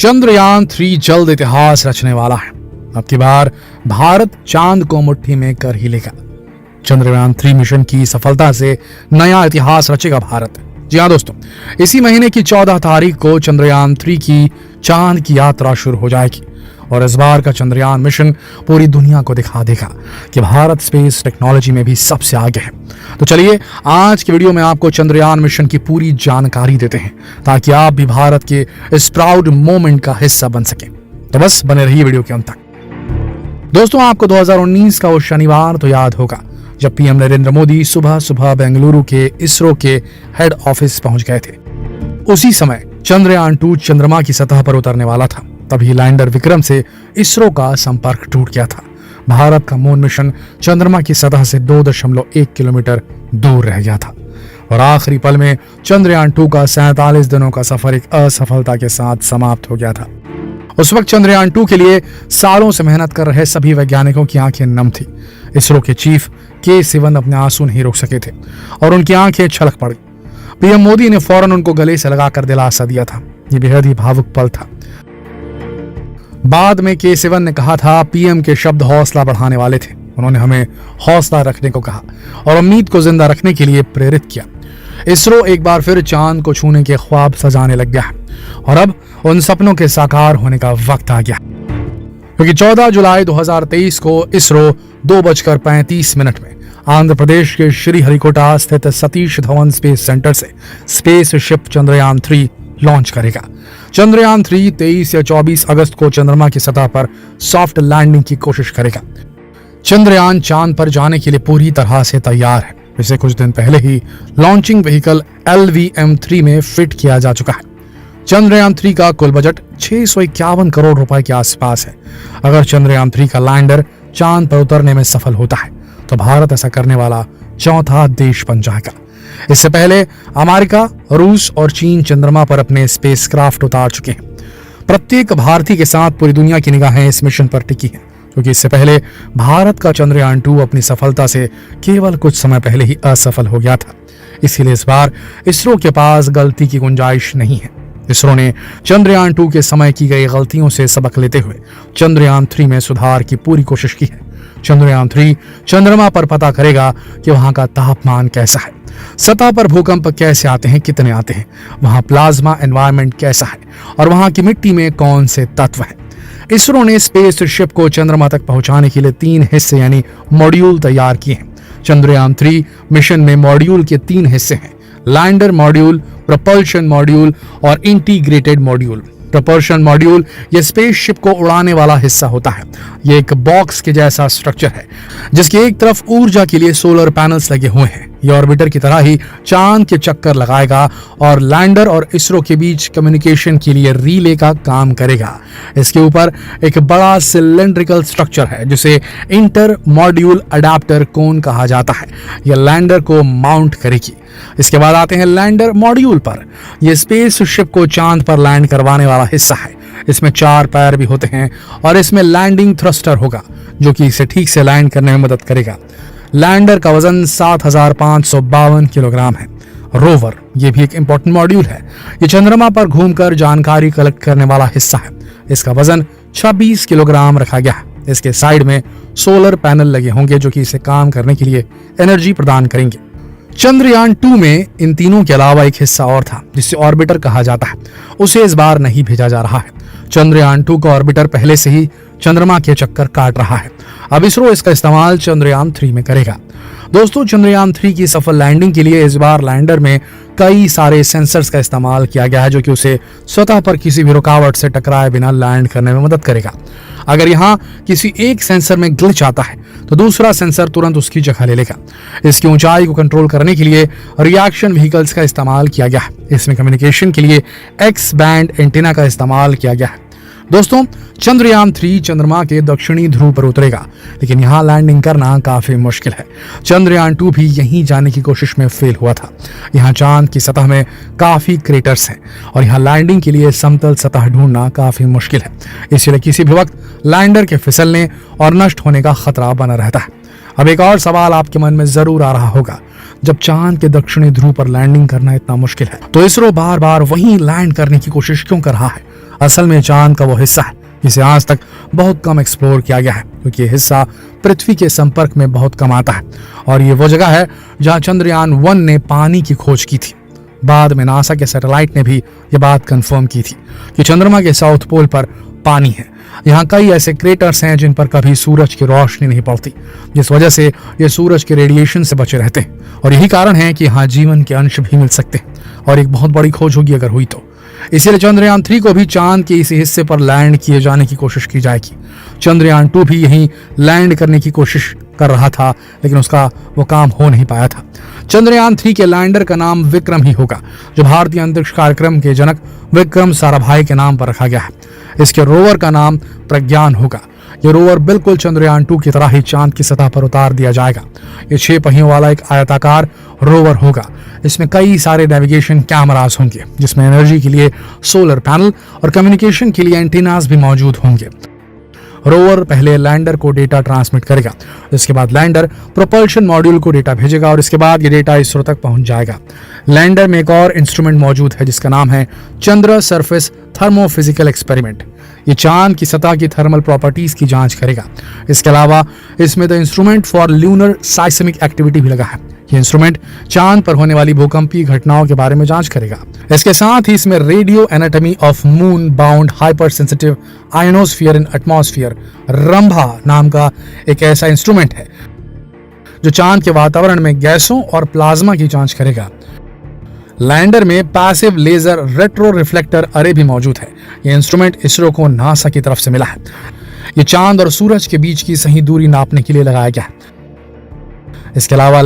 चंद्रयान 3 जल्द इतिहास रचने वाला है। अब की बार भारत चांद को मुट्ठी में कर ही लेगा। चंद्रयान 3 मिशन की सफलता से नया इतिहास रचेगा भारत। जी हाँ दोस्तों, इसी महीने की 14 तारीख को चंद्रयान 3 की चांद की यात्रा शुरू हो जाएगी और इस बार का चंद्रयान मिशन पूरी दुनिया को दिखा देगा कि भारत स्पेस टेक्नोलॉजी में भी सबसे आगे है। तो चलिए आज की वीडियो में आपको चंद्रयान मिशन की पूरी जानकारी देते हैं ताकि आप भी भारत के इस प्राउड मोमेंट का हिस्सा बन सकें। तो बस बने रहिए वीडियो के अंत तक। दोस्तों, आपको 2019 का वो शनिवार तो याद होगा जब पीएम नरेंद्र मोदी सुबह सुबह बेंगलुरु के इसरो के हेड ऑफिस पहुंच गए थे। उसी समय चंद्रयान 2 चंद्रमा की सतह पर उतरने वाला था। तभी लैंडर विक्रम से इसरो का संपर्क टूट गया था। भारत का मून मिशन चंद्रमा की सतह से 2.1 किलोमीटर दूर रह गया था और आखिरी पल में चंद्रयान 2 का 47 दिनों का सफर एक असफलता के साथ समाप्त हो गया था। उस वक्त चंद्रयान 2 के लिए सालों से मेहनत कर रहे सभी वैज्ञानिकों की आंखें नम थी। इसरो के चीफ के सिवन अपने आंसू नहीं रोक सके थे और उनकी आंखें छलक पड़ गई। पीएम मोदी ने फौरन उनको गले से लगाकर दिलासा दिया था। ये बेहद ही भावुक पल था। बाद में के सिवन ने कहा था, पीएम के शब्द हौसला बढ़ाने वाले थे। उन्होंने हमें हौसला रखने को कहा और उम्मीद को जिंदा रखने के लिए प्रेरित किया। इसरो एक बार फिर चांद को छूने के ख्वाब सजाने लग गया है और अब उन सपनों के साकार होने का वक्त आ गया, क्योंकि 14 जुलाई 2023 को इसरो 2:35 में आंध्र प्रदेश के श्रीहरिकोटा स्थित सतीश धवन स्पेस सेंटर से स्पेसशिप चंद्रयान 3 लॉन्च करेगा। चंद्रयान 3 23 या 24 अगस्त को चंद्रमा की सतह पर सॉफ्ट लैंडिंग की कोशिश करेगा। चंद्रयान चांद पर जाने के लिए पूरी तरह से तैयार है। इसे कुछ दिन पहले ही लॉन्चिंग व्हीकल LVM-3 में फिट किया जा चुका है। चंद्रयान 3 का कुल बजट 651 करोड़ रुपए के आसपास है। अगर चंद्रयान 3 का लैंडर चांद पर उतरने में सफल होता है तो भारत ऐसा करने वाला चौथा देश बन जाएगा। इससे पहले अमेरिका, रूस और चीन चंद्रमा पर अपने स्पेसक्राफ्ट उतार चुके हैं। प्रत्येक भारतीय के साथ पूरी दुनिया की निगाहें इस मिशन पर टिकी हैं, क्योंकि इससे पहले भारत का चंद्रयान 2 अपनी सफलता से केवल कुछ समय पहले ही असफल हो गया था। इसीलिए इस बार इसरो के पास गलती की गुंजाइश नहीं है। इसरो ने चंद्रयान 2 के समय की गई गलतियों से सबक लेते हुए चंद्रयान 3 में सुधार की पूरी कोशिश की है। चंद्रयान 3 चंद्रमा पर पता करेगा कि वहां का तापमान कैसा है, सतह पर भूकंप कैसे आते हैं, कितने आते हैं, वहां प्लाज्मा एनवायरनमेंट कैसा है और वहां की मिट्टी में कौन से तत्व हैं। इसरो ने स्पेसशिप को चंद्रमा तक पहुंचाने के लिए 3 हिस्से यानी मॉड्यूल तैयार किए हैं। चंद्रयान 3 मिशन में मॉड्यूल के 3 हिस्से हैं: लैंडर मॉड्यूल, प्रपल्शन मॉड्यूल और इंटीग्रेटेड मॉड्यूल। प्रपल्शन मॉड्यूल ये स्पेसशिप को उड़ाने वाला हिस्सा होता है। ये एक बॉक्स के जैसा स्ट्रक्चर है जिसकी एक तरफ ऊर्जा के लिए सोलर पैनल्स लगे हुए हैं। ये ऑर्बिटर की तरह ही चांद के चक्कर लगाएगा और लैंडर और इसरो के बीच कम्युनिकेशन के लिए रिले का काम करेगा। इसके ऊपर एक बड़ा सिलेंड्रिकल स्ट्रक्चर है जिसे इंटर मॉड्यूल अडेप्टर कोन कहा जाता है। यह लैंडर को माउंट करेगी। इसके बाद आते हैं लैंडर मॉड्यूल पर। यह स्पेसशिप को चांद पर लैंड करवाने वाला हिस्सा है। इसमें 4 पैर भी होते हैं और इसमें लैंडिंग थ्रस्टर होगा जो कि इसे ठीक से लैंड करने में मदद करेगा। लैंडर का वजन 7552 किलोग्राम है। रोवर ये भी एक इंपॉर्टेंट मॉड्यूल है। ये चंद्रमा पर घूमकर जानकारी कलेक्ट करने वाला हिस्सा है। इसका वजन 26 किलोग्राम रखा गया है। इसके साइड में सोलर पैनल लगे होंगे जो कि इसे काम करने के लिए एनर्जी प्रदान करेंगे। चंद्रयान 2 में इन तीनों के अलावा एक हिस्सा और था जिसे ऑर्बिटर कहा जाता है। उसे इस बार नहीं भेजा जा रहा है। चंद्रयान 2 का ऑर्बिटर पहले से ही चंद्रमा के चक्कर काट रहा है। अब इसरो इसका इस्तेमाल चंद्रयान 3 में करेगा। दोस्तों, चंद्रयान 3 की सफल लैंडिंग के लिए इस बार लैंडर में कई सारे सेंसर्स का इस्तेमाल किया गया है जो कि उसे सतह पर किसी भी रुकावट से टकराए बिना लैंड करने में मदद करेगा। अगर यहाँ किसी एक सेंसर में ग्लिच आता है तो दूसरा सेंसर तुरंत उसकी जगह ले लेगा। इसकी ऊंचाई को कंट्रोल करने के लिए रिएक्शन व्हीकल्स का इस्तेमाल किया गया है। इसमें कम्युनिकेशन के लिए एक्स बैंड एंटीना का इस्तेमाल किया गया है। दोस्तों, चंद्रयान 3 चंद्रमा के दक्षिणी ध्रुव पर उतरेगा, लेकिन यहाँ लैंडिंग करना काफी मुश्किल है। चंद्रयान 2 भी यहीं जाने की कोशिश में फेल हुआ था। यहाँ चांद की सतह में काफी क्रेटर्स हैं और यहाँ लैंडिंग के लिए समतल सतह ढूंढना काफी मुश्किल है। इसलिए किसी भी वक्त लैंडर के फिसलने और नष्ट होने का खतरा बना रहता है। अब एक और सवाल आपके मन में जरूर आ रहा होगा, जब चांद के दक्षिणी ध्रुव पर लैंडिंग करना इतना मुश्किल है तो इसरो बार बार वहीं लैंड करने की कोशिश क्यों कर रहा है? असल में चांद का वो हिस्सा है जिसे आज तक बहुत कम एक्सप्लोर किया गया है, क्योंकि ये हिस्सा पृथ्वी के संपर्क में बहुत कम आता है। और ये वो जगह है जहां चंद्रयान 1 ने पानी की खोज की थी। बाद में नासा के सैटेलाइट ने भी ये बात कंफर्म की थी कि चंद्रमा के साउथ पोल पर पानी है। यहाँ कई ऐसे क्रेटर्स हैं जिन पर कभी सूरज की रोशनी नहीं पड़ती, जिस वजह से ये सूरज के रेडिएशन से बचे रहते हैं। और यही कारण है कि यहाँ जीवन के अंश भी मिल सकते हैं और एक बहुत बड़ी खोज होगी अगर हुई तो। इसीलिए चंद्रयान 3 को भी चांद के इस हिस्से पर लैंड किए जाने की कोशिश की जाएगी। चंद्रयान 2 भी यहीं लैंड करने की कोशिश कर रहा था, लेकिन उसका वो काम हो नहीं पाया था। चंद्रयान 3 के लैंडर का नाम विक्रम ही होगा, जो भारतीय अंतरिक्ष कार्यक्रम के जनक विक्रम साराभाई के नाम पर रखा गया है। इसके रोवर का नाम प्रज्ञान होगा। ये रोवर बिल्कुल चंद्रयान 2 की तरह ही चांद की सतह पर उतार दिया जाएगा। ये 6 पहियों वाला एक आयताकार रोवर होगा। इसमें कई सारे नेविगेशन कैमरास होंगे, जिसमें एनर्जी के लिए सोलर पैनल और कम्युनिकेशन के लिए एंटीनास भी मौजूद होंगे। रोवर पहले लैंडर को डेटा ट्रांसमिट करेगा, इसके बाद लैंडर प्रोपल्शन मॉड्यूल को डेटा भेजेगा और इसके बाद ये डेटा इसरो तक पहुंच जाएगा। लैंडर में एक और इंस्ट्रूमेंट मौजूद है जिसका नाम है चंद्र सरफेस थर्मोफिजिकल एक्सपेरिमेंट। ये चांद की सतह की थर्मल प्रॉपर्टीज की जांच करेगा। इसके अलावा इसमें the instrument for lunar साइस्मिक activity भी लगा है। ये इंस्ट्रूमेंट चांद पर होने वाली भूकंपीय घटनाओं के बारे में जांच करेगा। इसके साथ ही इसमें radio anatomy of moon bound hyper sensitive ionosphere in atmosphere Rambha नाम का एक ऐसा इंस्ट्रूमेंट है जो चांद के वातावरण में गैसों और प्लाज्मा की जांच करेगा। लैंडर में पैसिव लेजर रेट्रो रिफ्लेक्टर अरे भी मौजूद है। यह इंस्ट्रूमेंट इसरो को नासा की तरफ से मिला है। ये चांद और सूरज के बीच की सही दूरी नापने के लिए लगाया गया है। इसके अलावा